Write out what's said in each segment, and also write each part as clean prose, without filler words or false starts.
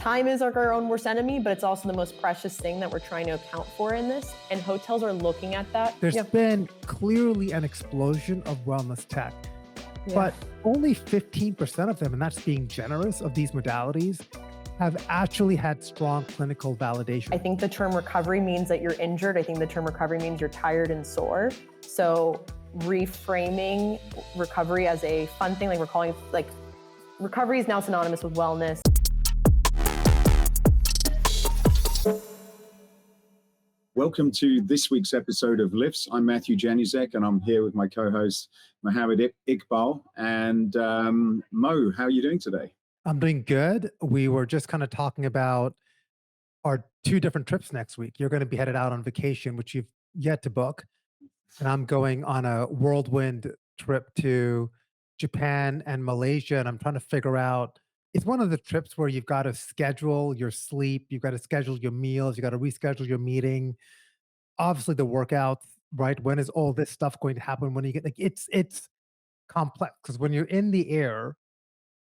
Time is our own worst enemy, but it's also the most precious thing that we're trying to account for in this. And hotels are looking at that. There's been clearly an explosion of wellness tech, but only 15% of them, and that's being generous, of these modalities have actually had strong clinical validation. I think the term recovery means that you're injured. I think the term recovery means you're tired and sore. So reframing recovery as a fun thing, like we're calling, like recovery is now synonymous with wellness. Welcome to this week's episode of Lifts. I'm Matthew Januszek, and I'm here with my co-host, Mohammed Iqbal. And Mo, how are you doing today? I'm doing good. We were just kind of talking about our two different trips next week. You're going to be headed out on vacation, which you've yet to book. And I'm going on a whirlwind trip to Japan and Malaysia. And I'm trying to figure out, it's one of the trips where you've got to schedule your sleep, you've got to schedule your meals, you got to reschedule your meeting. Obviously the workouts, right? When is all this stuff going to happen? When you get, like, it's complex because when you're in the air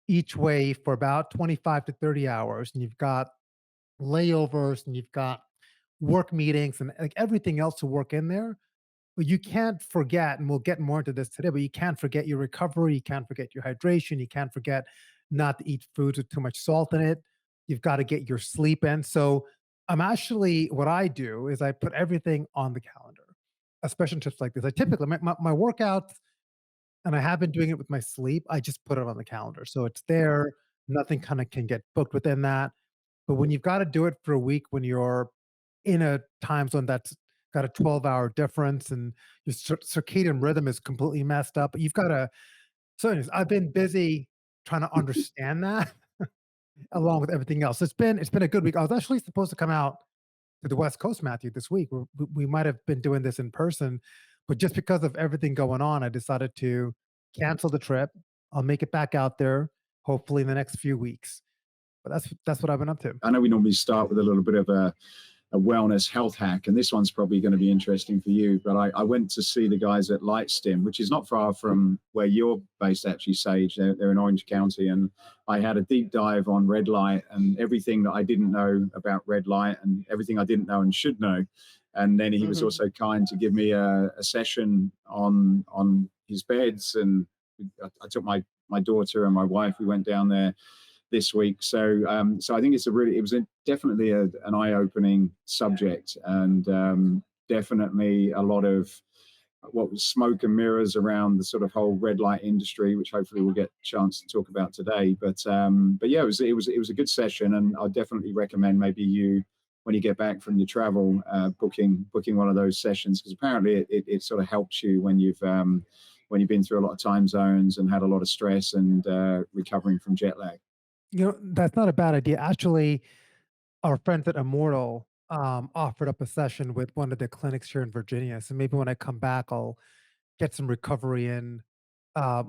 each way for about 25 to 30 hours, and you've got layovers and you've got work meetings and like everything else to work in there, but you can't forget, and we'll get more into this today, but you can't forget your recovery, you can't forget your hydration, you can't forget not to eat foods with too much salt in it. You've got to get your sleep in. So I'm actually, what I do is I put everything on the calendar, especially in trips like this. I typically, my workouts, and I have been doing it with my sleep, I just put it on the calendar. So it's there, nothing kind of can get booked within that. But when you've got to do it for a week, when you're in a time zone that's got a 12-hour difference and your circadian rhythm is completely messed up, you've got to, so anyways, I've been busy trying to understand that along with everything else. It's been a good week. I was actually supposed to come out to the West Coast, Matthew, this week. We might have been doing this in person, but just because of everything going on, I decided to cancel the trip. I'll make it back out there, hopefully in the next few weeks. But that's what I've been up to. I know we normally start with a little bit of a wellness health hack, and this one's probably going to be interesting for you, but I went to see the guys at Lightstim, which is not far from where you're based, actually, Sage. They're in Orange County, and I had a deep dive on red light and everything that I didn't know about red light and everything I didn't know and should know. And then he was also kind to give me a session on his beds, and I took my daughter and my wife. We went down there this week. So I think it was definitely an eye-opening subject, and definitely a lot of what was smoke and mirrors around the sort of whole red light industry, which hopefully we'll get a chance to talk about today. But yeah, it was a good session, and I definitely recommend maybe you, when you get back from your travel, booking one of those sessions, because apparently it sort of helps you when you've been through a lot of time zones and had a lot of stress and recovering from jet lag. That's not a bad idea. Actually, our friends at Immortal offered up a session with one of the clinics here in Virginia. So maybe when I come back, I'll get some recovery in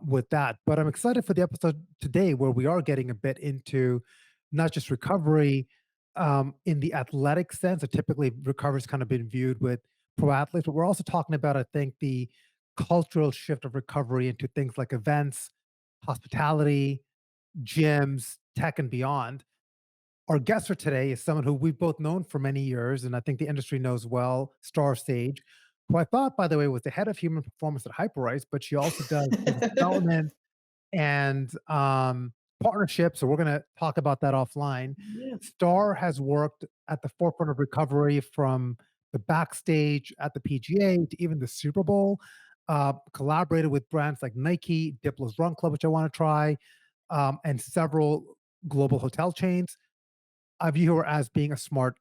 with that. But I'm excited for the episode today, where we are getting a bit into not just recovery in the athletic sense. So typically recovery's kind of been viewed with pro athletes, but we're also talking about, I think, the cultural shift of recovery into things like events, hospitality, gyms, tech, and beyond. Our guest for today is someone who we've both known for many years, and I think the industry knows well, Star Sage, who I thought, by the way, was the head of human performance at Hyperice, but she also does business development and partnerships. So we're going to talk about that offline. Star has worked at the forefront of recovery, from the backstage at the PGA to even the Super Bowl. Collaborated with brands like Nike, Diplo's Run Club, which I want to try, and several global hotel chains. I view her as being a smart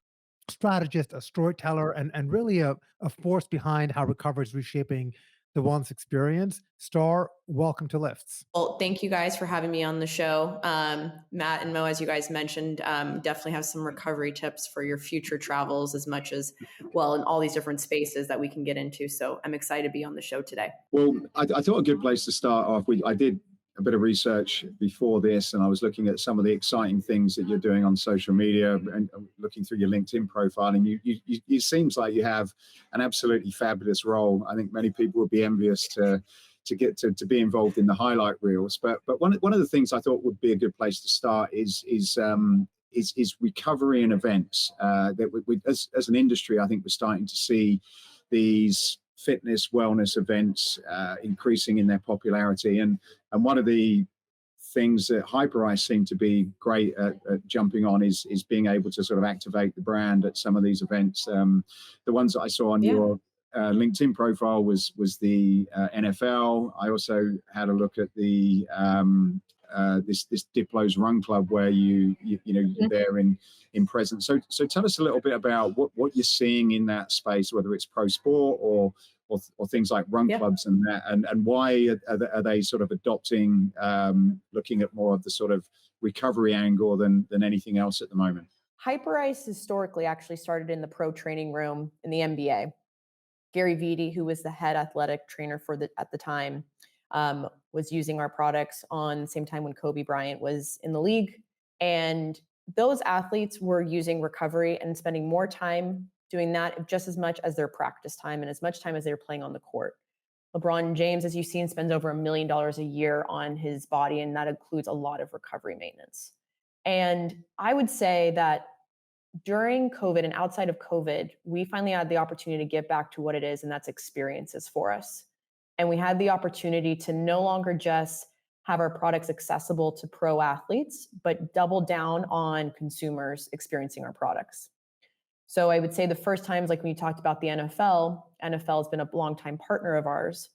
strategist, a storyteller, and really a force behind how recovery is reshaping the wellness experience. Star, welcome to Lifts. Well, thank you guys for having me on the show. Matt and Mo, as you guys mentioned, definitely have some recovery tips for your future travels, as much as well in all these different spaces that we can get into. So I'm excited to be on the show today. Well, I thought a good place to start off, I did a bit of research before this, and I was looking at some of the exciting things that you're doing on social media and looking through your LinkedIn profile, and it seems like you have an absolutely fabulous role. I think many people would be envious to get to be involved in the highlight reels. But one of the things I thought would be a good place to start is is recovery and events. That as an industry, I think we're starting to see these fitness wellness events increasing in their popularity, and one of the things that Hyperice seem to be great at jumping on is being able to sort of activate the brand at some of these events. The ones that I saw on your LinkedIn profile was the NFL. I also had a look at the this Diplo's Run Club, where you're there in presence. So tell us a little bit about what you're seeing in that space, whether it's pro sport or things like run clubs and that, and why are they sort of adopting looking at more of the sort of recovery angle than anything else at the moment? Hyperice historically actually started in the pro training room in the NBA. Gary Vitti, who was the head athletic trainer at the time, was using our products on the same time when Kobe Bryant was in the league. And those athletes were using recovery and spending more time doing that just as much as their practice time and as much time as they were playing on the court. LeBron James, as you've seen, spends over $1 million a year on his body, and that includes a lot of recovery maintenance. And I would say that during COVID and outside of COVID, we finally had the opportunity to get back to what it is, and that's experiences for us. And we had the opportunity to no longer just have our products accessible to pro athletes, but double down on consumers experiencing our products. So I would say the first times, like when you talked about the NFL has been a longtime partner of ours.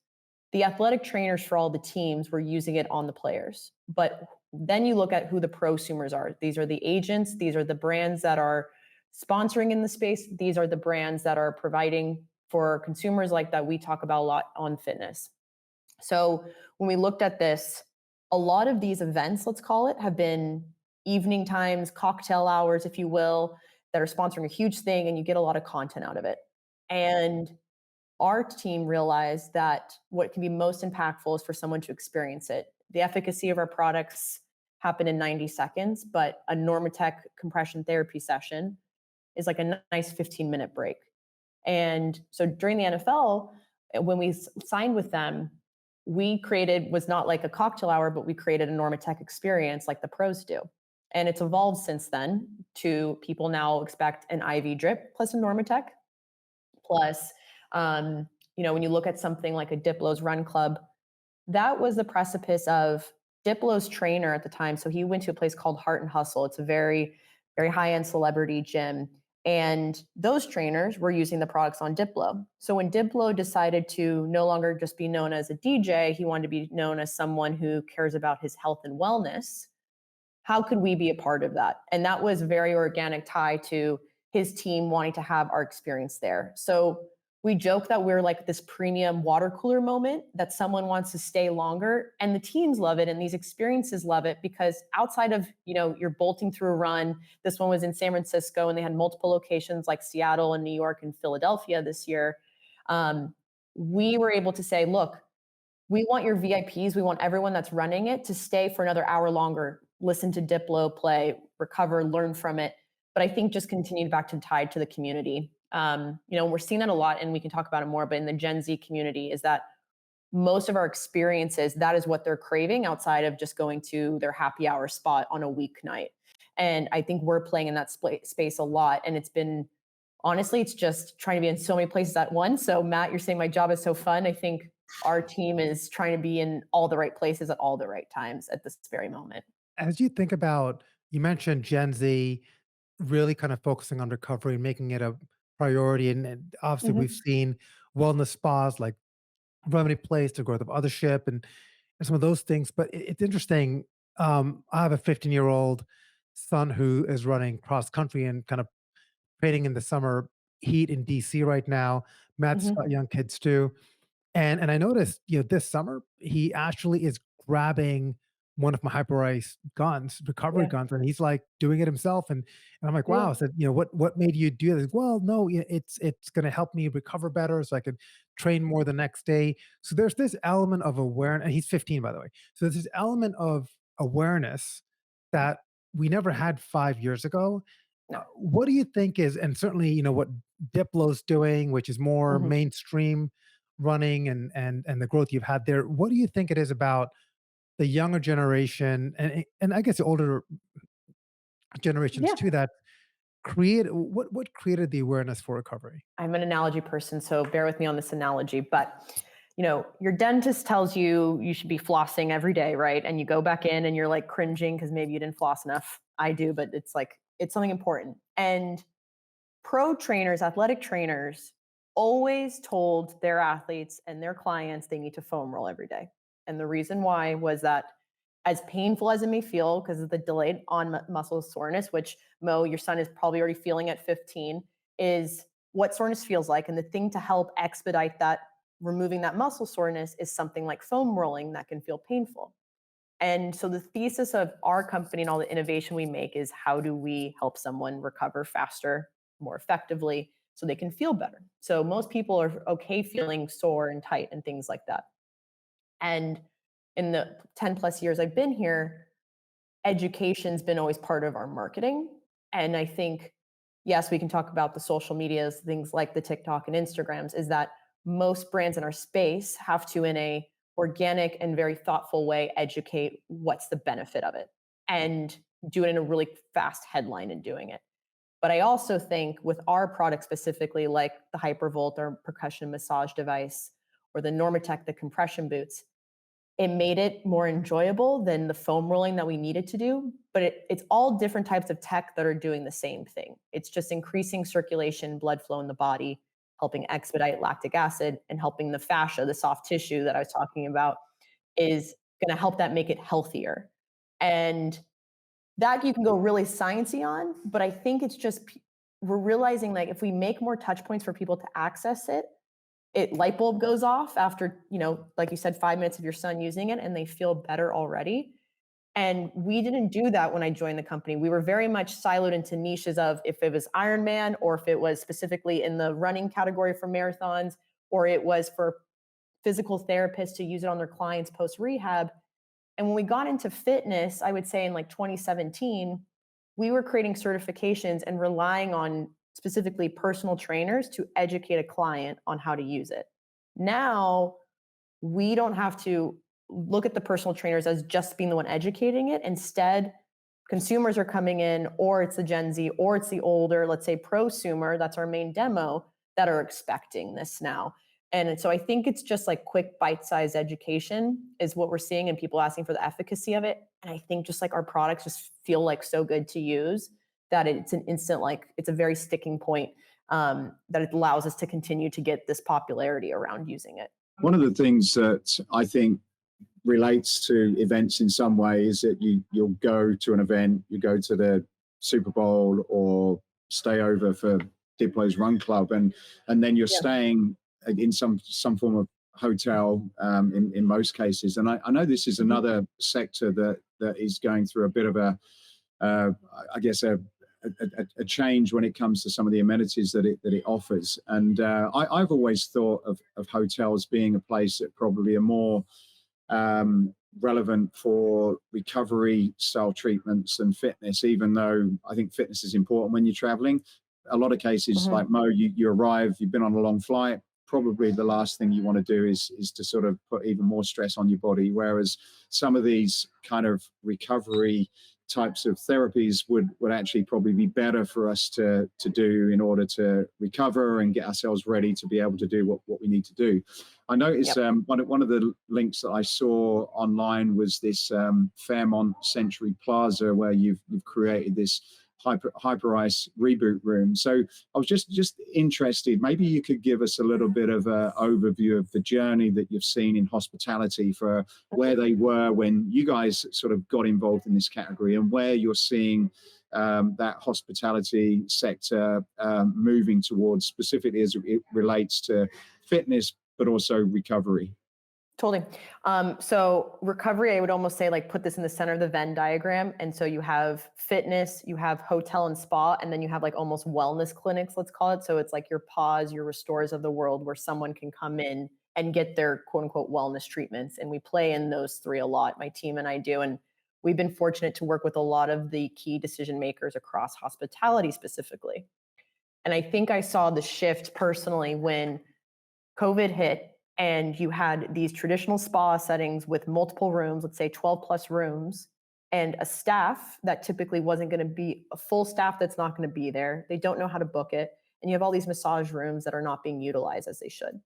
The athletic trainers for all the teams were using it on the players. But then you look at who the prosumers are. These are the agents. These are the brands that are sponsoring in the space. These are the brands that are providing for consumers like that we talk about a lot on fitness. So when we looked at this, a lot of these events, let's call it, have been evening times, cocktail hours, if you will, that are sponsoring a huge thing, and you get a lot of content out of it. And our team realized that what can be most impactful is for someone to experience it. The efficacy of our products happen in 90 seconds, but a Normatec compression therapy session is like a nice 15-minute break. And so during the NFL, when we signed with them, was not like a cocktail hour, but we created a Normatec experience like the pros do. And it's evolved since then to people now expect an IV drip plus a Normatec. Plus, when you look at something like a Diplo's Run Club, that was the precipice of Diplo's trainer at the time. So he went to a place called Heart and Hustle. It's a very, very high-end celebrity gym. And those trainers were using the products on Diplo. So when Diplo decided to no longer just be known as a DJ, he wanted to be known as someone who cares about his health and wellness. How could we be a part of that? And that was a very organic tie to his team wanting to have our experience there. So we joke that we're like this premium water cooler moment, that someone wants to stay longer, and the teams love it, and these experiences love it, because outside of, you're bolting through a run, this one was in San Francisco and they had multiple locations like Seattle and New York and Philadelphia this year. We were able to say, look, we want your VIPs, we want everyone that's running it to stay for another hour longer, listen to Diplo play, recover, learn from it. But I think just continue back to tied to the community. We're seeing that a lot, and we can talk about it more, but in the Gen Z community, is that most of our experiences, that is what they're craving outside of just going to their happy hour spot on a weeknight. And I think we're playing in that space a lot. And it's just trying to be in so many places at once. So Matt, you're saying my job is so fun. I think our team is trying to be in all the right places at all the right times at this very moment. As you think about, you mentioned Gen Z really kind of focusing on recovery and making it a priority. And obviously, we've seen wellness spas like Remedy Place, the growth of Othership, and some of those things. But it's interesting. I have a 15-year-old son who is running cross country and kind of training in the summer heat in DC right now. Matt's got young kids too. And I noticed, this summer, he actually is grabbing one of my Hyperice guns, recovery guns, and he's like doing it himself. And I'm like, wow. I said, what made you do this? Well, no, it's going to help me recover better so I can train more the next day. So there's this element of awareness, and he's 15, by the way. So there's this element of awareness that we never had 5 years ago. What do you think is, and certainly, what Diplo's doing, which is more mainstream running and the growth you've had there, what do you think it is about the younger generation and I guess the older generations Yeah. to that, what created the awareness for recovery? I'm an analogy person, so bear with me on this analogy. But your dentist tells you you should be flossing every day, right? And you go back in and you're like cringing because maybe you didn't floss enough. I do, but it's something important. And pro trainers, athletic trainers, always told their athletes and their clients they need to foam roll every day. And the reason why was that, as painful as it may feel because of the delayed on muscle soreness, which Mo, your son is probably already feeling at 15, is what soreness feels like. And the thing to help expedite that, removing that muscle soreness, is something like foam rolling that can feel painful. And so the thesis of our company and all the innovation we make is, how do we help someone recover faster, more effectively, so they can feel better? So most people are okay feeling sore and tight and things like that. And in the 10 plus years I've been here, education's been always part of our marketing. And I think, yes, we can talk about the social medias, things like the TikTok and Instagrams, is that most brands in our space have to, in a organic and very thoughtful way, educate what's the benefit of it and do it in a really fast headline in doing it. But I also think with our product specifically, like the Hypervolt or percussion massage device, or the Normatec, the compression boots, it made it more enjoyable than the foam rolling that we needed to do. But it's all different types of tech that are doing the same thing. It's just increasing circulation, blood flow in the body, helping expedite lactic acid, and helping the fascia, the soft tissue that I was talking about, is going to help that make it healthier. And that you can go really sciencey on, but I think it's just, we're realizing, like, if we make more touch points for people to access it, light bulb goes off after, like you said, 5 minutes of your son using it, and they feel better already. And we didn't do that when I joined the company. We were very much siloed into niches of, if it was Ironman, or if it was specifically in the running category for marathons, or it was for physical therapists to use it on their clients post rehab. And when we got into fitness, I would say in like 2017, we were creating certifications and relying on specifically personal trainers to educate a client on how to use it. Now, we don't have to look at the personal trainers as just being the one educating it. Instead, consumers are coming in, or it's the Gen Z, or it's the older, let's say, prosumer, that's our main demo, that are expecting this now. And so I think it's just like quick bite-sized education is what we're seeing, and people asking for the efficacy of it. And I think just like our products just feel like so good to use that it's an instant, like it's a very sticking point, that it allows us to continue to get this popularity around using it. One of the things that I think relates to events in some way is that you'll go to an event, you go to the Super Bowl or stay over for Diplo's Run Club, and then you're staying in some form of hotel in most cases. And I know this is another sector that is going through a bit of a change when it comes to some of the amenities that it offers. And I've always thought of hotels being a place that probably are more relevant for recovery style treatments and fitness, even though I think fitness is important when you're traveling. A lot of cases, like Mo, you arrive, you've been on a long flight, probably the last thing you want to do is to sort of put even more stress on your body. Whereas some of these kind of recovery types of therapies would actually probably be better for us to do in order to recover and get ourselves ready to be able to do what we need to do. I noticed one of the links that I saw online was this Fairmont Century Plaza, where you've created this Hyperice reboot room. So I was just interested, maybe you could give us a little bit of an overview of the journey that you've seen in hospitality, for where they were when you guys sort of got involved in this category, and where you're seeing that hospitality sector moving towards, specifically as it relates to fitness, but also recovery. Totally. So recovery, I would almost say, like, put this in the center of the Venn diagram. And so you have fitness, you have hotel and spa, and then you have like almost wellness clinics, let's call it. So it's like your pause, your restores of the world, where someone can come in and get their quote unquote wellness treatments. And we play in those three a lot, my team and I do. And we've been fortunate to work with a lot of the key decision makers across hospitality specifically. And I think I saw the shift personally when COVID hit, and you had these traditional spa settings with multiple rooms, let's say 12 plus rooms, and a staff that typically wasn't going to be a full staff that's not going to be there. They don't know how to book it. And you have all these massage rooms that are not being utilized as they should.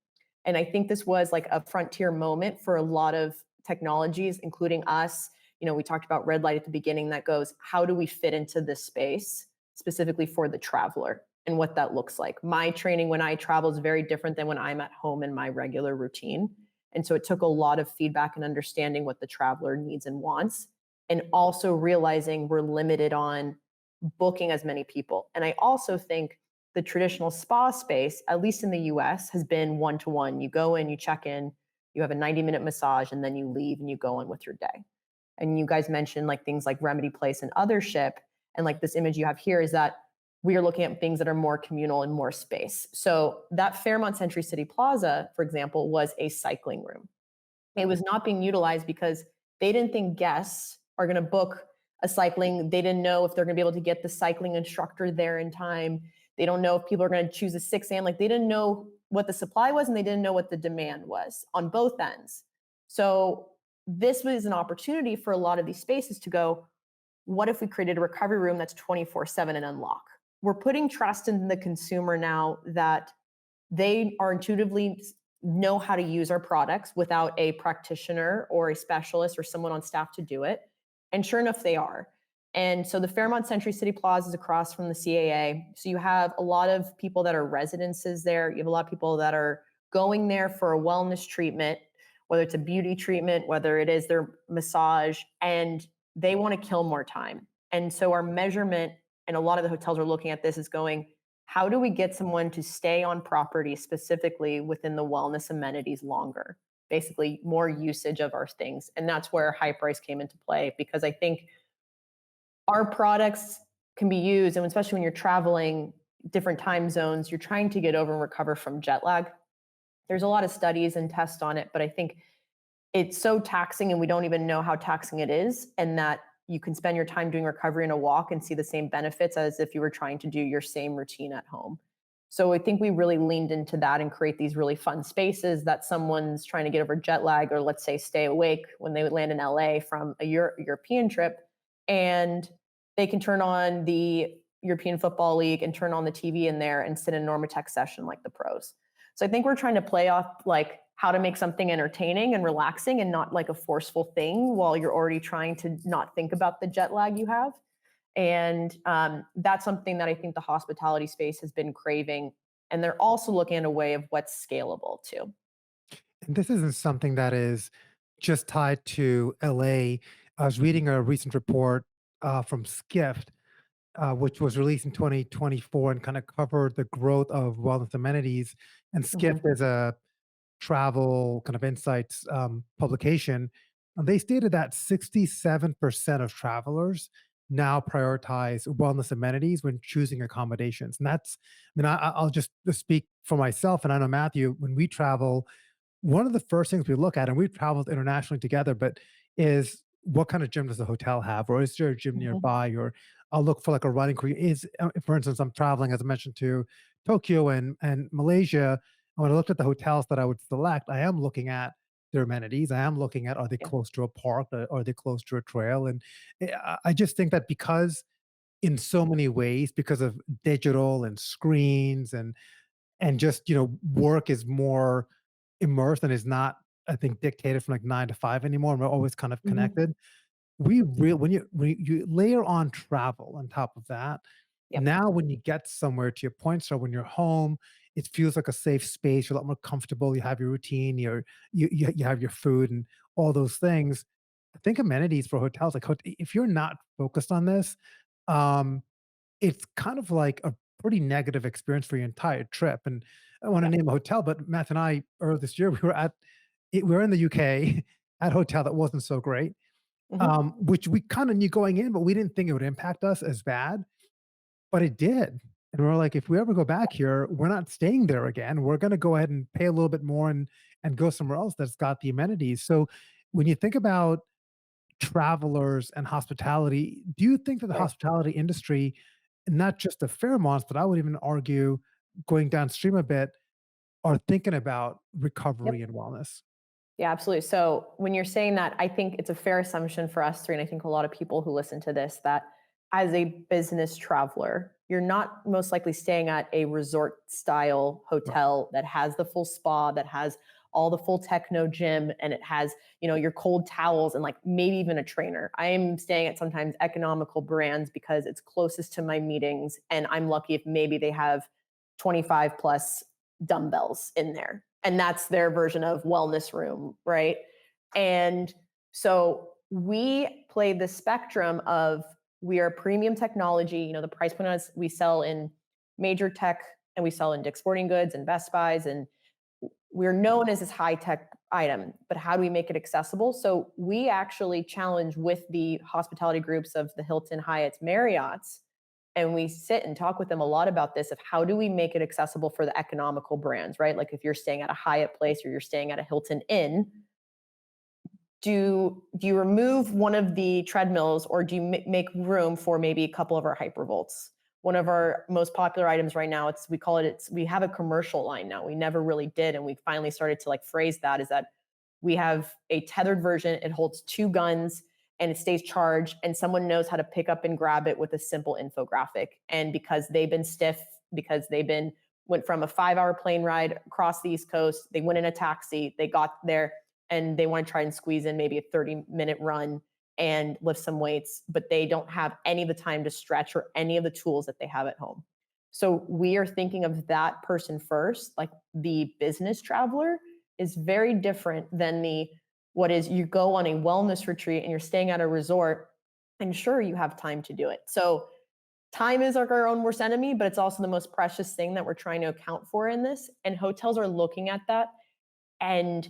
And I think this was like a frontier moment for a lot of technologies, including us. We talked about red light at the beginning that goes, how do we fit into this space specifically for the traveler and what that looks like? My training when I travel is very different than when I'm at home in my regular routine. And so it took a lot of feedback and understanding what the traveler needs and wants, and also realizing we're limited on booking as many people. And I also think the traditional spa space, at least in the US, has been one-to-one. You go in, you check in, you have a 90-minute massage, and then you leave and you go on with your day. And you guys mentioned like things like Remedy Place and Othership. And like this image you have here is that we are looking at things that are more communal and more space. So that Fairmont Century City Plaza, for example, was a cycling room. It was not being utilized because they didn't think guests are going to book a cycling. They didn't know if they're going to be able to get the cycling instructor there in time. They don't know if people are going to choose a 6 a.m. Like they didn't know what the supply was and they didn't know what the demand was on both ends. So this was an opportunity for a lot of these spaces to go, what if we created a recovery room that's 24/7 and unlock? We're putting trust in the consumer now that they are intuitively know how to use our products without a practitioner or a specialist or someone on staff to do it. And sure enough, they are. And so the Fairmont Century City Plaza is across from the CAA. So you have a lot of people that are residences there. You have a lot of people that are going there for a wellness treatment, whether it's a beauty treatment, whether it is their massage, and they want to kill more time. And so our measurement, and a lot of the hotels are looking at this, is going, how do we get someone to stay on property specifically within the wellness amenities longer? Basically, more usage of our things. And that's where Hyperice came into play, because I think our products can be used, and especially when you're traveling different time zones, you're trying to get over and recover from jet lag. There's a lot of studies and tests on it, but I think it's so taxing and we don't even know how taxing it is, and that you can spend your time doing recovery in a walk and see the same benefits as if you were trying to do your same routine at home. So I think we really leaned into that and create these really fun spaces that someone's trying to get over jet lag, or let's say stay awake when they land in LA from a European trip, and they can turn on the European Football League and turn on the TV in there and sit in a Normatec session like the pros. So I think we're trying to play off like how to make something entertaining and relaxing and not like a forceful thing while you're already trying to not think about the jet lag you have. And that's something that I think the hospitality space has been craving. And they're also looking at a way of what's scalable too. And this isn't something that is just tied to LA. I was reading a recent report from Skift, which was released in 2024 and kind of covered the growth of wellness amenities. And Skift Mhm. is a travel kind of insights publication. And they stated that 67% of travelers now prioritize wellness amenities when choosing accommodations. And that's, I mean, I'll just speak for myself. And I know Matthew, when we travel, one of the first things we look at, and we've traveled internationally together, but is what kind of gym does the hotel have, or is there a gym Mhm. nearby? Or I'll look for like a running crew. Is, for instance, I'm traveling, as I mentioned, to Tokyo and Malaysia. And when I looked at the hotels that I would select, I am looking at their amenities. I am looking at, are they Yeah. close to a park? Are they close to a trail? And I just think that because in so many ways, because of digital and screens and just, work is more immersed and is not, I think, dictated from like 9 to 5 anymore. And we're always kind of Mhm. connected. When you layer on travel on top of that, Yep. now when you get somewhere, to your point, so when you're home, it feels like a safe space. You're a lot more comfortable. You have your routine. You have your food and all those things. I think amenities for hotels, like if you're not focused on this, um, it's kind of like a pretty negative experience for your entire trip. And I want to Yep. name a hotel, but Matt and I earlier this year we were in the UK at a hotel that wasn't so great, Mhm. which we kind of knew going in, but we didn't think it would impact us as bad, but it did. And we're like, if we ever go back here, we're not staying there again. We're going to go ahead and pay a little bit more and go somewhere else that's got the amenities. So when you think about travelers and hospitality, do you think that the Right. hospitality industry, not just the Fairmonts, but I would even argue going downstream a bit, are thinking about recovery Yep. and wellness? Yeah, absolutely. So when you're saying that, I think it's a fair assumption for us three, and I think a lot of people who listen to this, that as a business traveler, you're not most likely staying at a resort style Right. hotel that has the full spa, that has all the full techno gym, and it has, your cold towels and like maybe even a trainer. I am staying at sometimes economical brands because it's closest to my meetings, and I'm lucky if maybe they have 25 plus dumbbells in there. And that's their version of wellness room, right? And so we play the spectrum of, we are premium technology. The price point on us, we sell in major tech and we sell in Dick's Sporting Goods and Best Buys, and we're known as this high tech item, but how do we make it accessible? So we actually challenge with the hospitality groups of the Hilton, Hyatt's, Marriott's, and we sit and talk with them a lot about this, of how do we make it accessible for the economical brands, right? Like if you're staying at a Hyatt place or you're staying at a Hilton Inn, do you remove one of the treadmills, or do you make room for maybe a couple of our hypervolts? One of our most popular items right now, we have a commercial line now. We never really did, and we finally started to like phrase that, is that we have a tethered version. It holds 2 guns and it stays charged, and someone knows how to pick up and grab it with a simple infographic. And because they've been stiff, because went from a 5-hour plane ride across the East Coast, they went in a taxi, they got there, and they want to try and squeeze in maybe a 30-minute run and lift some weights, but they don't have any of the time to stretch or any of the tools that they have at home. So we are thinking of that person first. Like the business traveler is very different than you go on a wellness retreat and you're staying at a resort, and sure, you have time to do it. So time is our own worst enemy, but it's also the most precious thing that we're trying to account for in this. And hotels are looking at that. And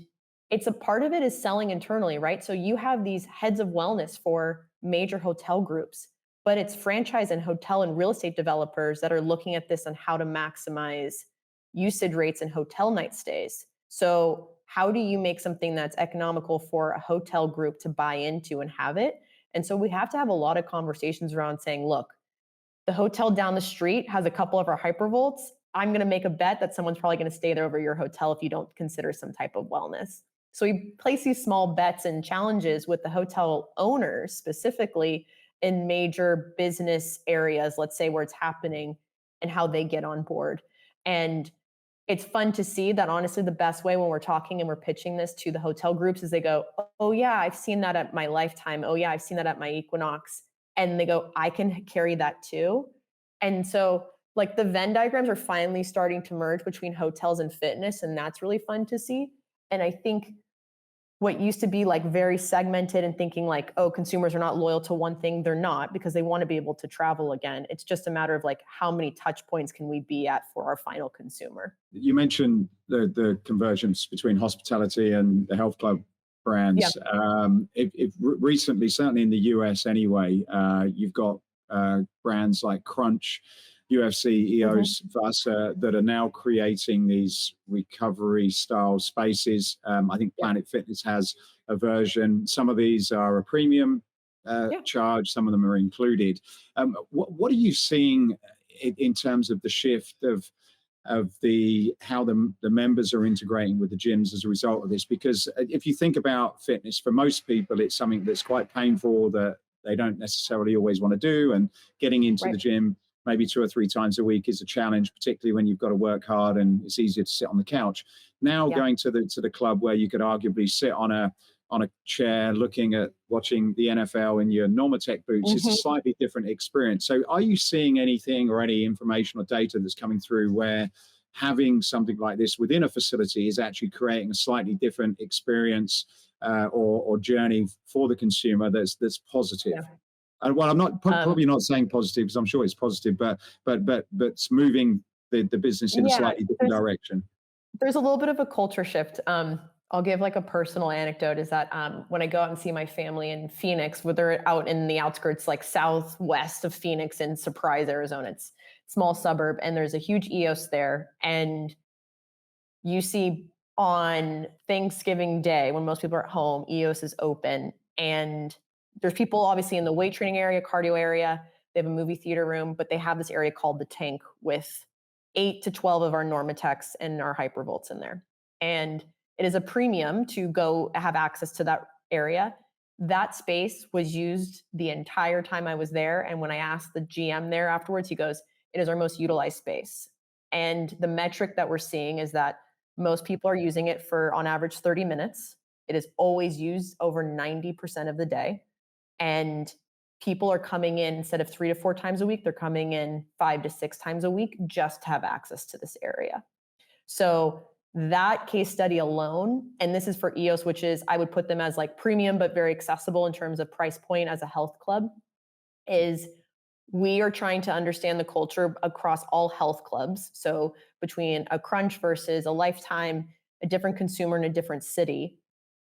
it's a part of it is selling internally, right? So you have these heads of wellness for major hotel groups, but it's franchise and hotel and real estate developers that are looking at this on how to maximize usage rates and hotel night stays. So how do you make something that's economical for a hotel group to buy into and have it? And so we have to have a lot of conversations around saying, look, the hotel down the street has a couple of our hypervolts. I'm going to make a bet that someone's probably going to stay there over your hotel if you don't consider some type of wellness. So we place these small bets and challenges with the hotel owners, specifically in major business areas, let's say where it's happening, and how they get on board. And it's fun to see that, honestly, the best way when we're talking and we're pitching this to the hotel groups is they go, oh yeah, I've seen that at my Lifetime. Oh yeah, I've seen that at my Equinox. And they go, I can carry that too. And so like the Venn diagrams are finally starting to merge between hotels and fitness. And that's really fun to see. And I think what used to be like very segmented and thinking like, oh, consumers are not loyal to one thing, they're not, because they want to be able to travel again. It's just a matter of like, how many touch points can we be at for our final consumer? You mentioned the convergence between hospitality and the health club brands. Yeah. Recently, certainly in the US anyway, you've got brands like Crunch, UFC, EOS, Vasa that are now creating these recovery style spaces. I think Planet Fitness has a version. Some of these are a premium charge, some of them are included. What are you seeing in terms of the shift of how the members are integrating with the gyms as a result of this? Because if you think about fitness, for most people, it's something that's quite painful that they don't necessarily always want to do. And getting into the gym maybe 2 or 3 times a week is a challenge, particularly when you've got to work hard and it's easier to sit on the couch. Now going to the club where you could arguably sit on a chair watching the NFL in your Normatec boots is a slightly different experience. So are you seeing anything or any information or data that's coming through where having something like this within a facility is actually creating a slightly different experience or journey for the consumer that's positive? And well, I'm not probably not saying positive because I'm sure it's positive, but it's moving the business in a slightly different direction. There's a little bit of a culture shift. I'll give like a personal anecdote is that when I go out and see my family in Phoenix, where they're out in the outskirts, like southwest of Phoenix in Surprise, Arizona, it's a small suburb, and there's a huge EOS there. And you see on Thanksgiving Day, when most people are at home, EOS is open. And there's people obviously in the weight training area, cardio area. They have a movie theater room, but they have this area called the Tank with 8 to 12 of our Normatecs and our Hypervolts in there. And It is a premium to go have access to that area. That space was used the entire time I was there. And when I asked the GM there afterwards, he goes, it is our most utilized space. And the metric that we're seeing is that most people are using it for, on average, 30 minutes. It is always used over 90% of the day. And people are coming in, instead of 3 to 4 times a week, they're coming in 5 to 6 times a week just to have access to this area. So that case study alone, and this is for EOS, which is, I would put them as like premium, but very accessible in terms of price point as a health club, is we are trying to understand the culture across all health clubs. So between a Crunch versus a Lifetime, a different consumer in a different city,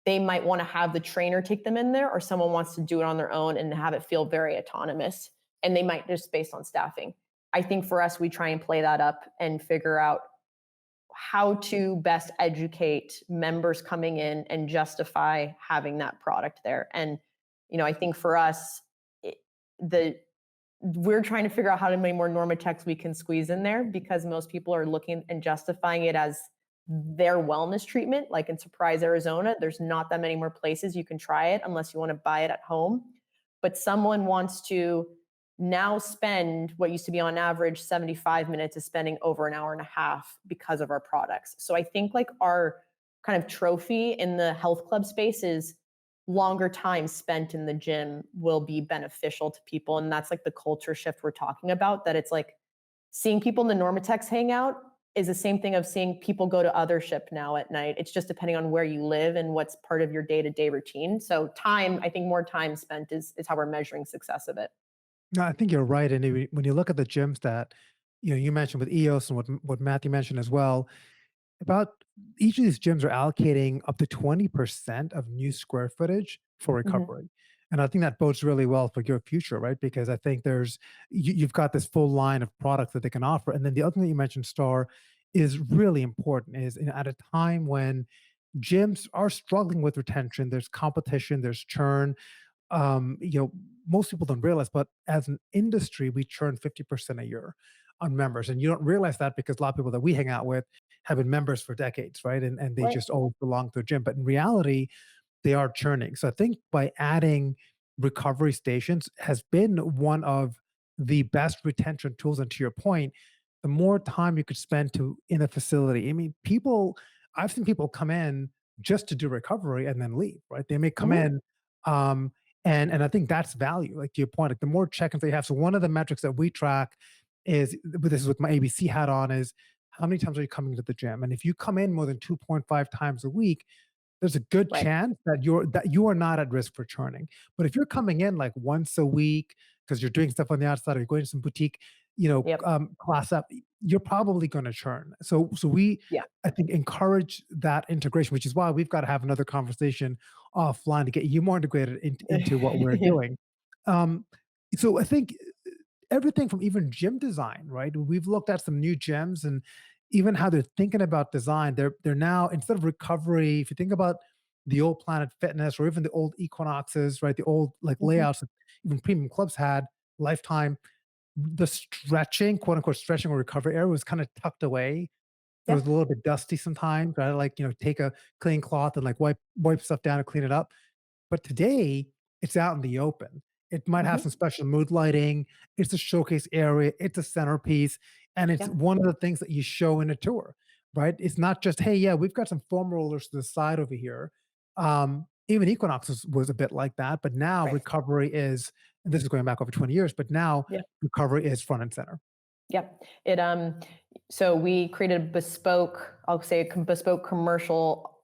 they might want to have the trainer take them in there, or someone wants to do it on their own and have it feel very autonomous. And they might just based on staffing. I think for us, we try and play that up and figure out how to best educate members coming in and justify having that product there. And, I think for us, we're trying to figure out how many more Normatechs we can squeeze in there, because most people are looking and justifying it as their wellness treatment. Like in Surprise, Arizona, there's not that many more places you can try it unless you want to buy it at home. But someone wants to now spend what used to be on average 75 minutes is spending over an hour and a half because of our products. So I think like our kind of trophy in the health club space is longer time spent in the gym will be beneficial to people. And that's like the culture shift we're talking about, that it's like seeing people in the Normatechs hang out is the same thing of seeing people go to Othership now at night. It's just depending on where you live and what's part of your day-to-day routine. So time, I think more time spent is how we're measuring success of it. No, I think you're right. And when you look at the gyms that, you mentioned with EOS and what Matthew mentioned as well, about each of these gyms are allocating up to 20% of new square footage for Mhm. recovery. And I think that bodes really well for your future, right? Because I think you've got this full line of products that they can offer. And then the other thing that you mentioned, Star, is really important is at a time when gyms are struggling with retention, there's competition, there's churn, most people don't realize, but as an industry, we churn 50% a year on members. And you don't realize that because a lot of people that we hang out with have been members for decades, right? And they Right. just always belong to a gym. But in reality, they are churning. So I think by adding recovery stations has been one of the best retention tools. And to your point, the more time you could spend in a facility. I mean, I've seen people come in just to do recovery and then leave, right? They may come Mhm. in, um, and I think that's value. Like to your point, like the more check-ins they have. So one of the metrics that we track is, but this is with my ABC hat on, is how many times are you coming to the gym? And if you come in more than 2.5 times a week, there's a good Right. chance that you are not at risk for churning. But if you're coming in like once a week because you're doing stuff on the outside or you're going to some boutique, Yep. class up, you're probably going to churn. So we, Yeah. I think, encourage that integration, which is why we've got to have another conversation offline to get you more integrated into what we're Yeah. doing. Um, so I think everything from even gym design, right? We've looked at some new gyms and even how they're thinking about design. They're now, instead of recovery, if you think about the old Planet Fitness or even the old Equinoxes, right? The old like Mhm. layouts that even premium clubs had, Lifetime, the stretching, quote unquote stretching or recovery area was kind of tucked away. It Yeah. was a little bit dusty sometimes. Right? Like, take a clean cloth and like wipe stuff down and clean it up. But today, it's out in the open. It might have Mhm. some special mood lighting. It's a showcase area. It's a centerpiece. And it's Yeah. one of the things that you show in a tour, right? It's not just, hey, yeah, we've got some foam rollers to the side over here. Even Equinox was a bit like that. But now Right. recovery is, and this is going back over 20 years, but now Yeah. recovery is front and center. Yep. So we created a bespoke, I'll say bespoke commercial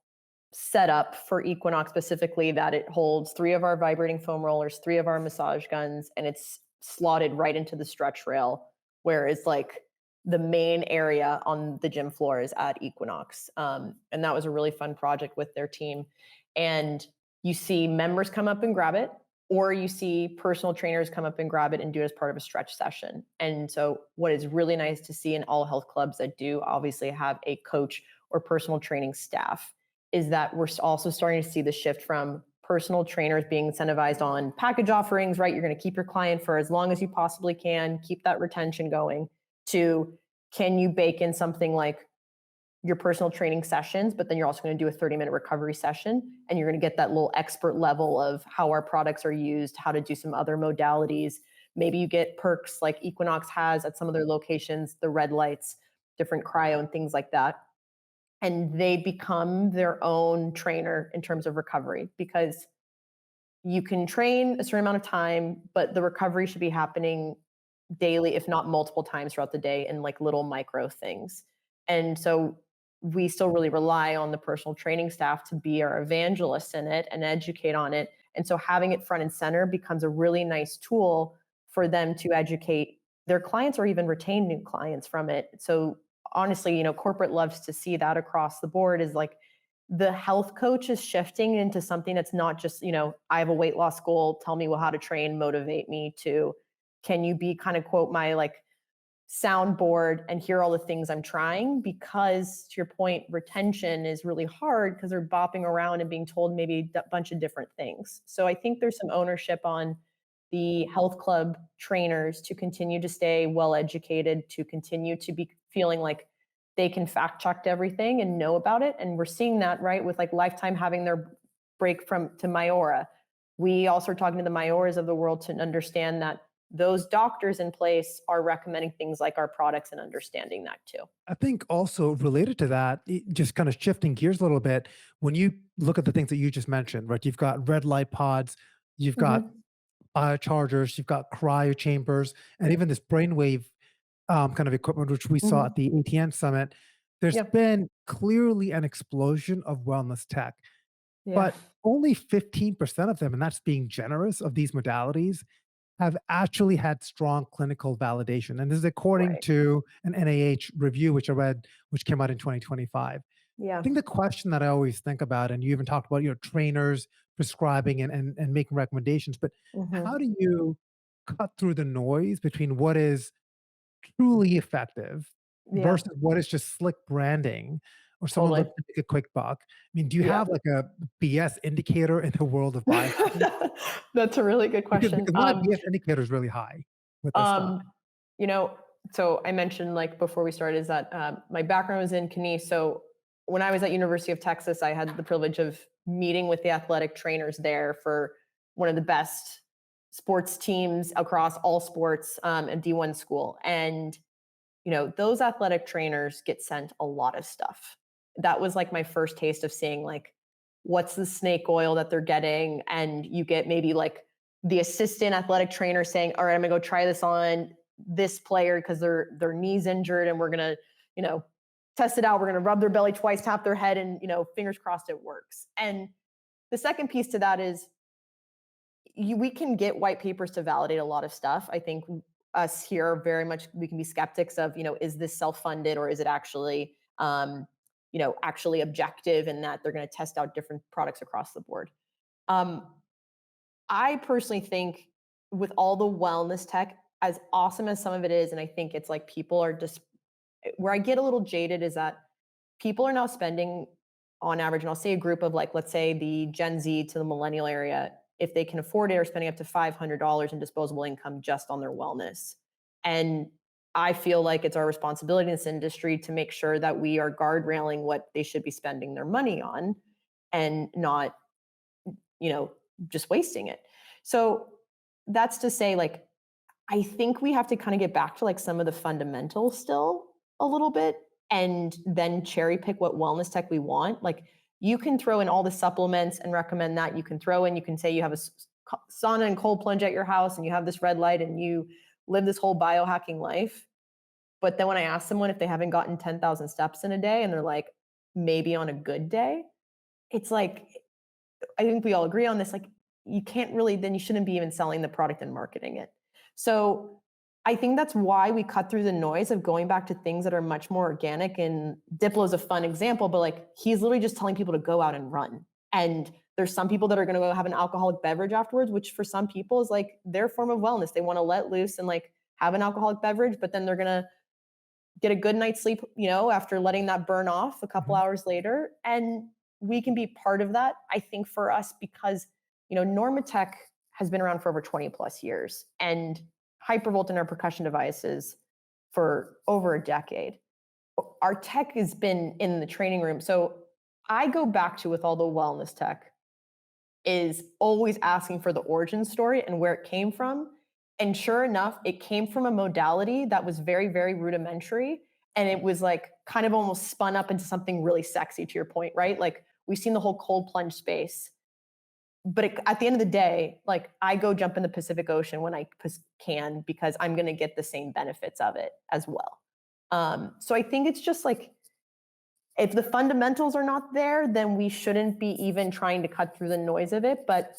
setup for Equinox specifically, that it holds 3 of our vibrating foam rollers, 3 of our massage guns, and it's slotted right into the stretch rail, where it's like the main area on the gym floor is at Equinox. And that was a really fun project with their team. And you see members come up and grab it, or you see personal trainers come up and grab it and do it as part of a stretch session. And so what is really nice to see in all health clubs that do obviously have a coach or personal training staff is that we're also starting to see the shift from personal trainers being incentivized on package offerings, right? You're going to keep your client for as long as you possibly can, keep that retention going, to can you bake in something like your personal training sessions, but then you're also going to do a 30-minute recovery session, and you're going to get that little expert level of how our products are used, how to do some other modalities. Maybe you get perks like Equinox has at some of their locations, the red lights, different cryo and things like that. And they become their own trainer in terms of recovery, because you can train a certain amount of time, but the recovery should be happening daily, if not multiple times throughout the day, in like little micro things. And so we still really rely on the personal training staff to be our evangelists in it and educate on it. And so having it front and center becomes a really nice tool for them to educate their clients or even retain new clients from it. So honestly, corporate loves to see that across the board, is like the health coach is shifting into something that's not just, I have a weight loss goal, tell me how to train, motivate me, to can you be kind of quote my like soundboard and hear all the things I'm trying? Because to your point, retention is really hard because they're bopping around and being told maybe a bunch of different things. So I think there's some ownership on the health club trainers to continue to stay well educated, to continue to be feeling like they can fact check everything and know about it. And we're seeing that, right, with like Lifetime having their break to Myora. We also are talking to the Myoras of the world to understand that those doctors in place are recommending things like our products and understanding that too. I think also related to that, just kind of shifting gears a little bit, when you look at the things that you just mentioned, right? You've got red light pods, you've got biochargers, you've got cryo chambers, and even this brainwave kind of equipment, which we saw at the ATN summit. There's been clearly an explosion of wellness tech, but only 15% of them, and that's being generous, of these modalities have actually had strong clinical validation. And this is according to an NIH review, which I read, which came out in 2025. I think the question that I always think about, and you even talked about your trainers prescribing and making recommendations, but how do you cut through the noise between what is truly effective versus what is just slick branding or someone looking to make a quick buck? I mean, do you have like a BS indicator in the world of biohacking? That's a really good question. Because my BS indicator is really high with this stuff. So I mentioned like before we started is that my background was in kine. So when I was at University of Texas, I had the privilege of meeting with the athletic trainers there for one of the best sports teams across all sports at D1 school. And, those athletic trainers get sent a lot of stuff. That was like my first taste of seeing like, what's the snake oil that they're getting? And you get maybe like the assistant athletic trainer saying, all right, I'm gonna go try this on this player because their knee's injured, and we're gonna, test it out. We're gonna rub their belly twice, tap their head, and fingers crossed it works. And the second piece to that is we can get white papers to validate a lot of stuff. I think us here are very much, we can be skeptics of, is this self-funded or is it actually, actually objective in that they're going to test out different products across the board. I personally think with all the wellness tech, as awesome as some of it is, and I think it's like people are just, where I get a little jaded is that people are now spending on average, and I'll say a group of like, let's say the Gen Z to the millennial area, if they can afford it, are spending up to $500 in disposable income just on their wellness. And I feel like it's our responsibility in this industry to make sure that we are guardrailing what they should be spending their money on and not, just wasting it. So that's to say, like, I think we have to kind of get back to like some of the fundamentals still a little bit, and then cherry pick what wellness tech we want. Like, you can throw in all the supplements and recommend that. You can throw in, you can say you have a sauna and cold plunge at your house and you have this red light and you live this whole biohacking life. But then when I ask someone if they haven't gotten 10,000 steps in a day and they're like, maybe on a good day, it's like, I think we all agree on this. Like, you can't really, then you shouldn't be even selling the product and marketing it. So I think that's why we cut through the noise of going back to things that are much more organic. And Diplo's a fun example, but like, he's literally just telling people to go out and run. And there's some people that are going to go have an alcoholic beverage afterwards, which for some people is like their form of wellness. They want to let loose and like have an alcoholic beverage, but then they're going to get a good night's sleep, after letting that burn off a couple hours later. And we can be part of that, I think, for us, because, Normatec has been around for over 20 plus years, and Hypervolt and our percussion devices for over a decade. our tech has been in the training room. So I go back to, with all the wellness tech, is always asking for the origin story and where it came from. And sure enough, it came from a modality that was very, very rudimentary. And it was like kind of almost spun up into something really sexy, to your point, right? Like we've seen the whole cold plunge space. But at the end of the day, like I go jump in the Pacific Ocean when I can, because I'm going to get the same benefits of it as well. So I think it's just like, if the fundamentals are not there, then we shouldn't be even trying to cut through the noise of it. But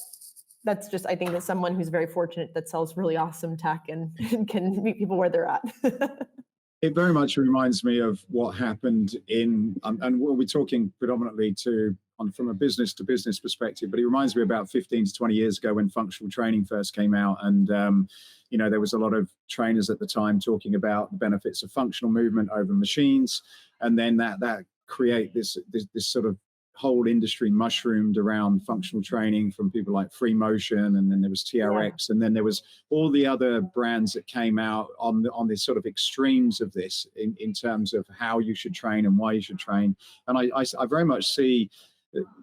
that's just, I think, as someone who's very fortunate that sells really awesome tech and can meet people where they're at. It very much reminds me of what happened in, and we'll be talking predominantly from a business to business perspective, but it reminds me about 15 to 20 years ago when functional training first came out. And, there was a lot of trainers at the time talking about the benefits of functional movement over machines. And then that create this sort of whole industry mushroomed around functional training from people like Free Motion, and then there was TRX, and then there was all the other brands that came out on this sort of extremes of this in terms of how you should train and why you should train. And I very much see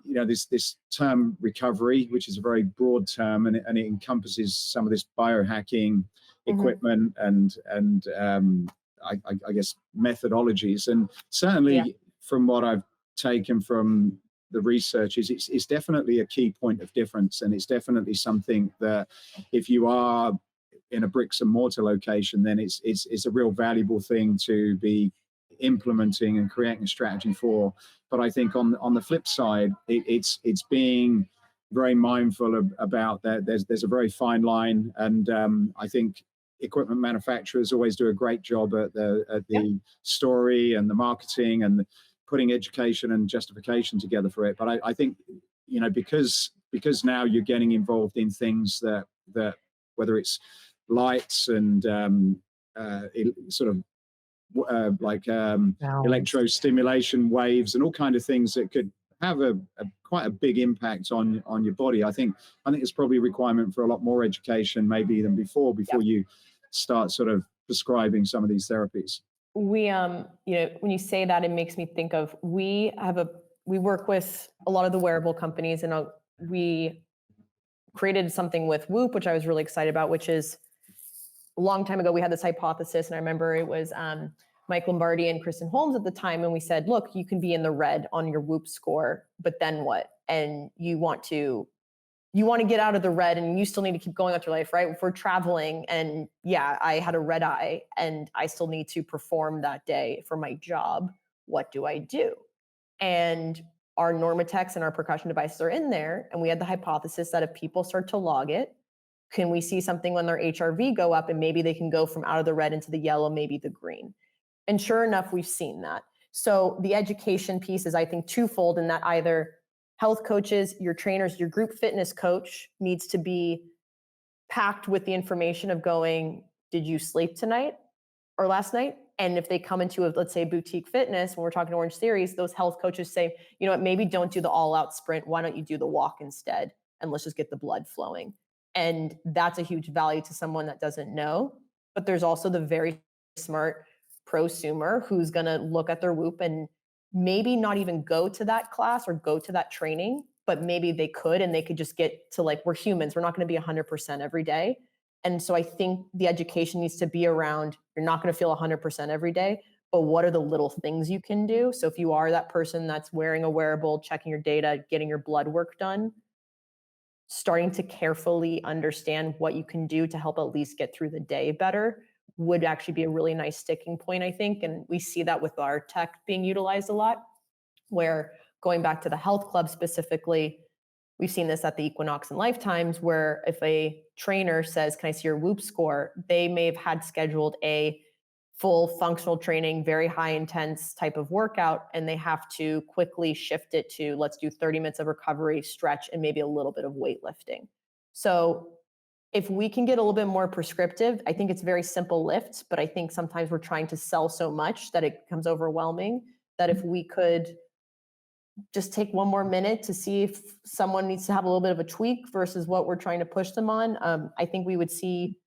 this term recovery, which is a very broad term, and it encompasses some of this biohacking equipment and I guess methodologies. And certainly from what I've taken from the research is it's definitely a key point of difference, and it's definitely something that if you are in a bricks and mortar location, then it's a real valuable thing to be implementing and creating a strategy for. But I think on the flip side, it's being very mindful about that. There's a very fine line, and I think equipment manufacturers always do a great job at the story and the marketing and putting education and justification together for it. But I think, because now you're getting involved in things that whether it's lights and electrostimulation waves and all kind of things that could have quite a big impact on your body. I think it's probably a requirement for a lot more education maybe than before you start sort of prescribing some of these therapies. We, when you say that, it makes me think of, we work with a lot of the wearable companies, and we created something with Whoop, which I was really excited about, which is a long time ago, we had this hypothesis, and I remember it was Mike Lombardi and Kristen Holmes at the time, and we said, look, you can be in the red on your Whoop score, but then what? And you want to get out of the red, and you still need to keep going with your life, right? If we're traveling and I had a red eye and I still need to perform that day for my job, what do I do? And our Normatex and our percussion devices are in there. And we had the hypothesis that if people start to log it, can we see something when their HRV go up, and maybe they can go from out of the red into the yellow, maybe the green. And sure enough, we've seen that. So the education piece is, I think, twofold, in that either health coaches, your trainers, your group fitness coach needs to be packed with the information of going, did you sleep tonight or last night? And if they come into let's say boutique fitness, when we're talking Orange Theories, those health coaches say, you know what, maybe don't do the all out sprint. Why don't you do the walk instead? And let's just get the blood flowing. And that's a huge value to someone that doesn't know. But there's also the very smart prosumer who's going to look at their Whoop and maybe not even go to that class or go to that training, but maybe they could, and they could just get to, like, we're humans. We're not going to be 100% every day. And so I think the education needs to be around, you're not going to feel 100% every day, but what are the little things you can do? So if you are that person that's wearing a wearable, checking your data, getting your blood work done, starting to carefully understand what you can do to help at least get through the day better would actually be a really nice sticking point, I think. And we see that with our tech being utilized a lot, where going back to the health club specifically, we've seen this at the Equinox and Lifetimes, where if a trainer says, can I see your Whoop score? They may have had scheduled a full functional training, very high intense type of workout, and they have to quickly shift it to, let's do 30 minutes of recovery, stretch, and maybe a little bit of weightlifting. So if we can get a little bit more prescriptive, I think it's very simple lifts, but I think sometimes we're trying to sell so much that it becomes overwhelming, that if we could just take one more minute to see if someone needs to have a little bit of a tweak versus what we're trying to push them on, I think we would see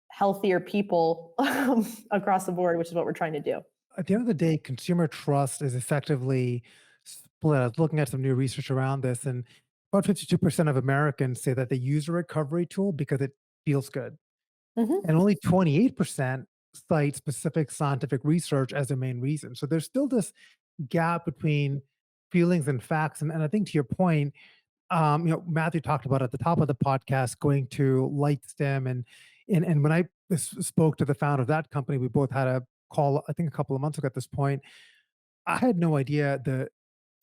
healthier people across the board, which is what we're trying to do. at the end of the day, consumer trust is effectively split. I was looking at some new research around this, and about 52% of Americans say that they use a recovery tool because it feels good. Hmm. And only 28% cite specific scientific research as their main reason. So there's still this gap between feelings and facts. And I think to your point, Matthew talked about at the top of the podcast going to Lightstim, and when I spoke to the founder of that company, we both had a call. I think a couple of months ago at this point, I had no idea the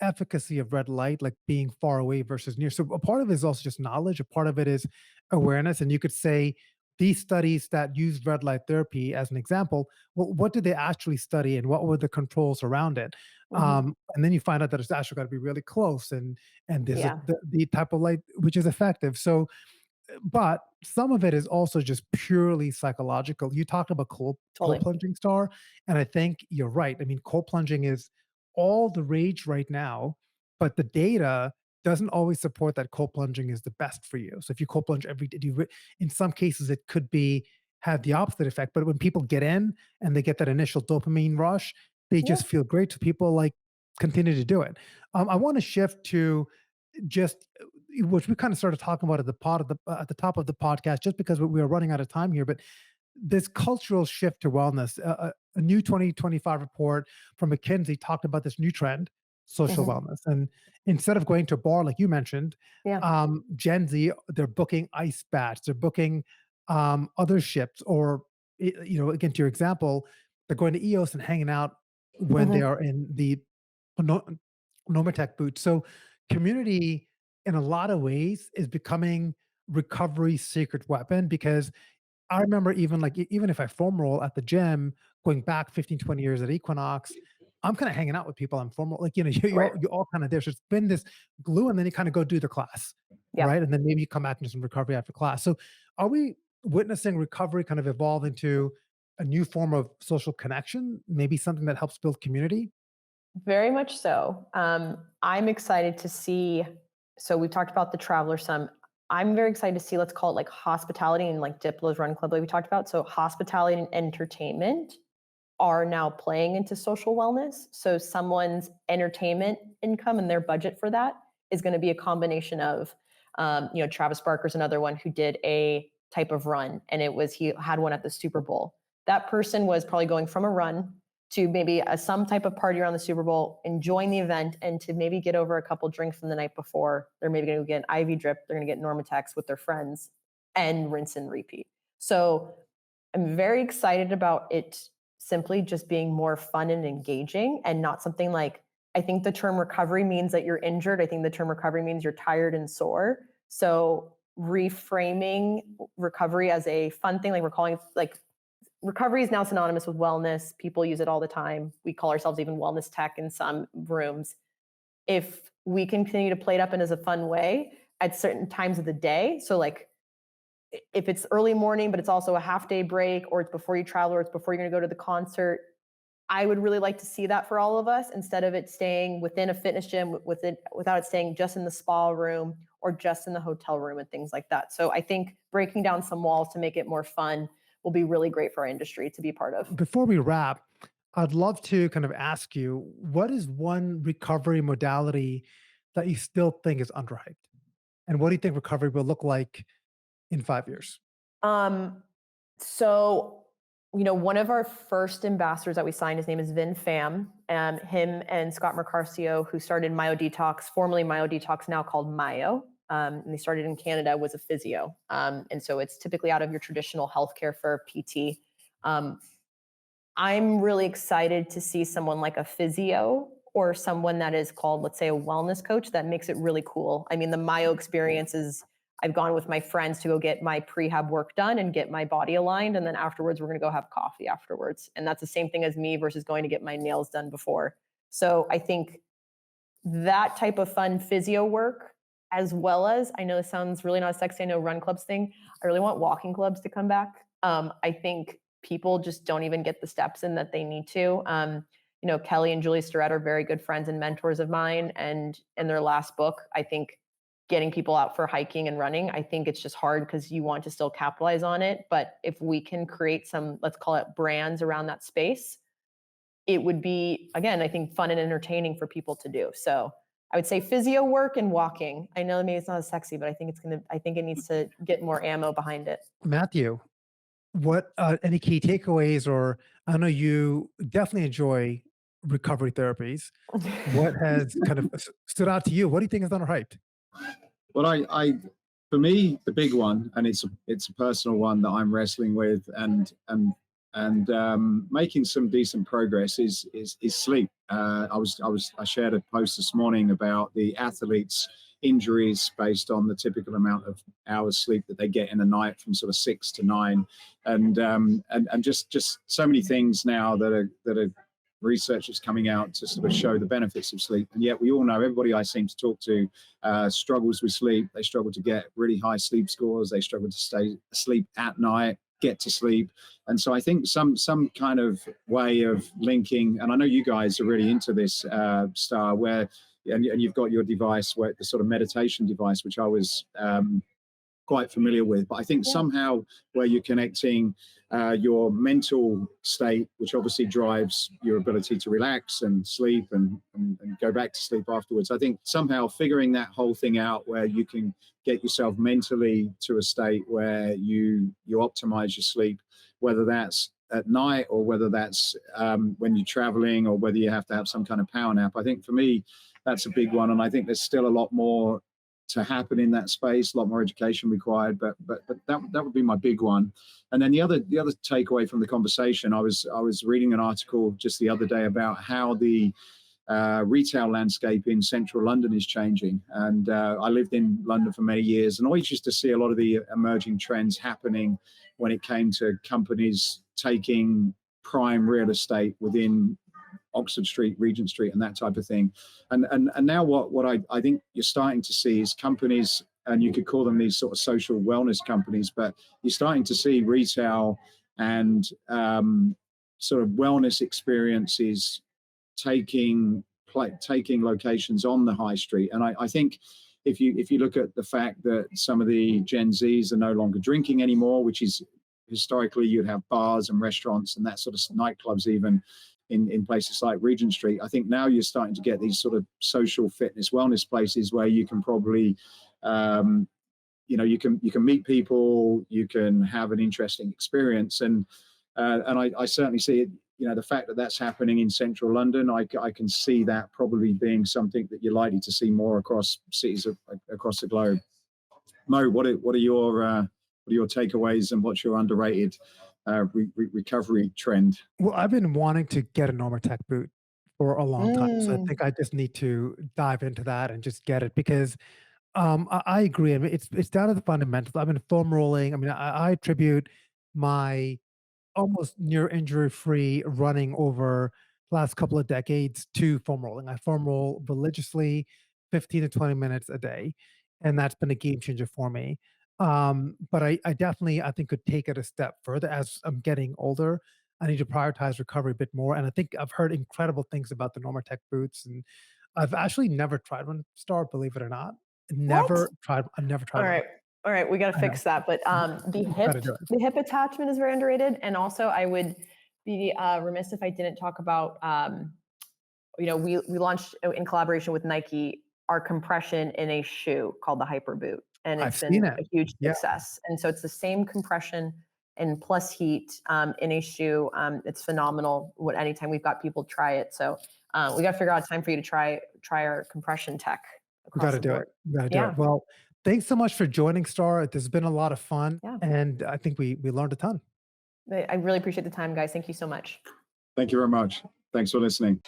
efficacy of red light, like being far away versus near. So a part of it is also just knowledge. A part of it is awareness, and you could say these studies that use red light therapy as an example. Well, what did they actually study, and what were the controls around it? Hmm. And then you find out that it's actually got to be really close, and there's Yeah, the type of light which is effective. So, but some of it is also just purely psychological. You talked about cold totally. plunging star, and I think you're right. I mean, cold plunging is all the rage right now, but the data doesn't always support that cold plunging is the best for you. So if you cold plunge every day, in some cases it could be have the opposite effect. But when people get in and they get that initial dopamine rush, they Yeah. just feel great. So people like continue to do it. I want to shift to just which we kind of started talking about at the top of the podcast, just because we are running out of time here. But this cultural shift to wellness, a new 2025 report from McKinsey talked about this new trend, social Hmm. wellness, and instead of going to a bar like you mentioned, Yeah. Gen Z, they're booking ice baths, they're booking other ships, or again to your example, they're going to EOS and hanging out when they Hmm. are in the no- Nomatech boots. So community in a lot of ways is becoming recovery's secret weapon, because I remember even like even if I foam roll at the gym going back 15, 20 years at Equinox, I'm kind of hanging out with people I'm foam roll, like Right. you all kind of there. So it's been this glue, and then you kind of go do the class, Yeah. right? And then maybe you come back into some recovery after class. So are we witnessing recovery kind of evolve into a new form of social connection, maybe something that helps build community? Very much so. I'm excited to see. So we've talked about the traveler some. I'm very excited to see, let's call it like hospitality and like Diplo's Run Club, like we talked about. So hospitality and entertainment are now playing into social wellness. So someone's entertainment income and their budget for that is going to be a combination of, Travis Barker's another one who did a type of run, and he had one at the Super Bowl. That person was probably going from a run to maybe some type of party around the Super Bowl, enjoying the event, and to maybe get over a couple drinks from the night before. They're maybe going to get an IV drip. They're going to get Normatex with their friends and rinse and repeat. So I'm very excited about it simply just being more fun and engaging, and not something like, I think the term recovery means that you're injured. I think the term recovery means you're tired and sore. So reframing recovery as a fun thing, like we're calling it, like recovery is now synonymous with wellness. People use it all the time. We call ourselves even wellness tech in some rooms. If we can continue to play it up in as a fun way at certain times of the day, so like if it's early morning, but it's also a half day break, or it's before you travel, or it's before you're going to go to the concert, I would really like to see that for all of us, instead of it staying within a fitness gym without it staying just in the spa room or just in the hotel room and things like that. So I think breaking down some walls to make it more fun will be really great for our industry to be part of. Before we wrap, I'd love to kind of ask you, what is one recovery modality that you still think is underhyped? And what do you think recovery will look like in 5 years? Um, so, one of our first ambassadors that we signed, his name is Vin Pham. Him and Scott Mercarcio, who started Myo Detox, formerly Myo Detox, now called Myo. And they started in Canada, was a physio. And so it's typically out of your traditional healthcare for PT. Um, I'm really excited to see someone like a physio or someone that is called, let's say, a wellness coach that makes it really cool. I mean, the Myo experience is, I've gone with my friends to go get my prehab work done and get my body aligned. And then afterwards, we're going to go have coffee afterwards. And that's the same thing as me versus going to get my nails done before. So I think that type of fun physio work, as well as, I know this sounds really not sexy, I know run clubs thing, I really want walking clubs to come back. I think people just don't even get the steps in that they need to. Kelly and Julie Starrett are very good friends and mentors of mine, and in their last book, I think getting people out for hiking and running, I think it's just hard because you want to still capitalize on it. But if we can create some, let's call it brands around that space, it would be, again, I think fun and entertaining for people to do. So I would say physio work and walking. I know maybe it's not as sexy, but I think it needs to get more ammo behind it. Matthew, what any key takeaways, or I know you definitely enjoy recovery therapies. What has kind of stood out to you? What do you think is underhyped? Well, for me, the big one, and it's a personal one that I'm wrestling with, and making some decent progress is sleep. I shared a post this morning about the athletes' injuries based on the typical amount of hours sleep that they get in a night, from sort of 6 to 9, and just so many things now that are research is coming out to sort of show the benefits of sleep. And yet we all know, everybody I seem to talk to struggles with sleep. They struggle to get really high sleep scores. They struggle to stay asleep at night, get to sleep. And so I think some kind of way of linking, and I know you guys are really into this, Star, where, and you've got your device, where the sort of meditation device, which I was quite familiar with, but I think somehow where you're connecting your mental state, which obviously drives your ability to relax and sleep and go back to sleep afterwards. I think somehow figuring that whole thing out, where you can get yourself mentally to a state where you optimize your sleep, whether that's at night or whether that's when you're traveling, or whether you have to have some kind of power nap. I think for me, that's a big one. And I think there's still a lot more to happen in that space, a lot more education required, but that would be my big one. And then the other takeaway from the conversation, I was reading an article just the other day about how the retail landscape in central London is changing. And I lived in London for many years, and always used to see a lot of the emerging trends happening when it came to companies taking prime real estate within Oxford Street, Regent Street, and that type of thing. And now what I think you're starting to see is companies, and you could call them these sort of social wellness companies, but you're starting to see retail and sort of wellness experiences taking locations on the high street. And I think if you look at the fact that some of the Gen Zs are no longer drinking anymore, which is historically you'd have bars and restaurants and that sort of nightclubs even in places like Regent Street. I think now you're starting to get these sort of social fitness wellness places where you can probably you can meet people, you can have an interesting experience, and I certainly see it. The fact that that's happening in central London, I can see that probably being something that you're likely to see more across cities across the globe. Mo, what are your takeaways, and what's your underrated recovery trend? Well, I've been wanting to get a Normatec boot for a long time, so I think I just need to dive into that and just get it, because I agree. I mean, it's down to the fundamentals. I've been foam rolling. I mean, I attribute my almost near injury-free running over the last couple of decades to foam rolling. I foam roll religiously, 15 to 20 minutes a day, and that's been a game changer for me. But I definitely, I think, could take it a step further as I'm getting older. I need to prioritize recovery a bit more, and I think I've heard incredible things about the Normatec boots, and I've actually never tried one, Star, believe it or not. What? I've never tried All one. right. All right, we got to I know. fix that. But Gotta do it. the hip attachment is very underrated. And also, I would be remiss if I didn't talk about, we launched in collaboration with Nike our compression in a shoe called the Hyper Boot, and I've it's seen been it. a huge Yeah. success. And so it's the same compression and plus heat in a shoe. It's phenomenal. Anytime we've got people try it, so we got to figure out a time for you to try our compression tech We across gotta the do it. board. We gotta do Yeah. it. Well, thanks so much for joining, Star. This has been a lot of fun, Yeah. and I think we learned a ton. I really appreciate the time, guys. Thank you so much. Thank you very much. Thanks for listening.